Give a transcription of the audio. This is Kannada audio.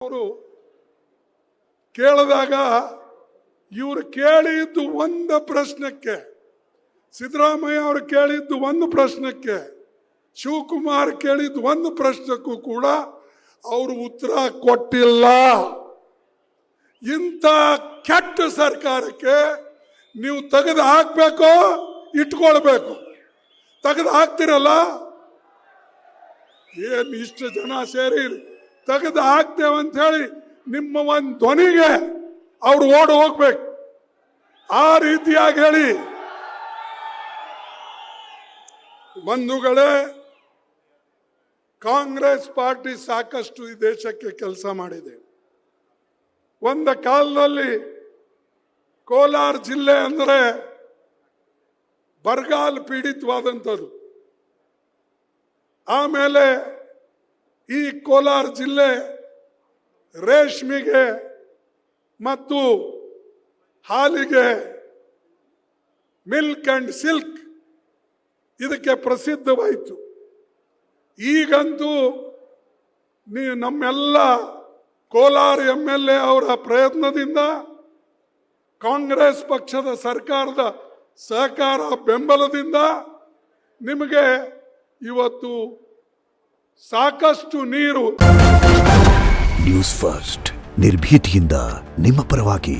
ಅವರು ಕೇಳಿದಾಗ ಇವರು ಕೇಳಿದ್ದು ಒಂದು ಪ್ರಶ್ನಕ್ಕೆ, ಸಿದ್ದರಾಮಯ್ಯ ಅವರು ಕೇಳಿದ್ದು ಒಂದು ಪ್ರಶ್ನಕ್ಕೆ, ಶಿವಕುಮಾರ್ ಕೇಳಿದ್ದು ಒಂದು ಪ್ರಶ್ನಕ್ಕೂ ಕೂಡ ಅವರು ಉತ್ತರ ಕೊಟ್ಟಿಲ್ಲ. ಇಂಥ ಕೆಟ್ಟ ಸರ್ಕಾರಕ್ಕೆ ನೀವು ತೆಗೆದು ಹಾಕ್ಬೇಕು, ಇಟ್ಕೊಳ್ಬೇಕು. ತೆಗೆದು ಹಾಕ್ತಿರಲ್ಲ, ಏನು ಇಷ್ಟು ಜನ ಸೇರಿ ತೆಗೆದು ಹಾಕ್ತೇವಂತ ಹೇಳಿ ನಿಮ್ಮ ಒಂದು ಧ್ವನಿಗೆ ಅವ್ರು ಓಡಿ ಹೋಗ್ಬೇಕು. ಆ ರೀತಿಯಾಗಿ ಹೇಳಿ ಬಂಧುಗಳೇ, ಕಾಂಗ್ರೆಸ್ ಪಾರ್ಟಿ ಸಾಕಷ್ಟು ಈ ದೇಶಕ್ಕೆ ಕೆಲಸ ಮಾಡಿದೆ. ಒಂದು ಕಾಲದಲ್ಲಿ ಕೋಲಾರ ಜಿಲ್ಲೆ ಅಂದರೆ ಬರಗಾಲ ಪೀಡಿತವಾದಂಥದ್ದು. ಆಮೇಲೆ ಈ ಕೋಲಾರ ಜಿಲ್ಲೆ ರೇಷ್ಮೆಗೆ ಮತ್ತು ಹಾಲಿಗೆ, ಮಿಲ್ಕ್ ಅಂಡ್ ಸಿಲ್ಕ್ ಇದಕ್ಕೆ ಪ್ರಸಿದ್ಧವಾಯಿತು. ಈಗಂತೂ ನಮ್ಮೆಲ್ಲ ಕೋಲಾರ MLA ಅವರ ಪ್ರಯತ್ನದಿಂದ, ಕಾಂಗ್ರೆಸ್ ಪಕ್ಷದ ಸರ್ಕಾರದ ಸಹಕಾರ ಬೆಂಬಲದಿಂದ ನಿಮಗೆ ಇವತ್ತು ಸಾಕಷ್ಟು ನೀರು. ನ್ಯೂಸ್ ಫಸ್ಟ್, ನಿರ್ಭೀತಿಯಿಂದ ನಿಮ್ಮ ಪರವಾಗಿ.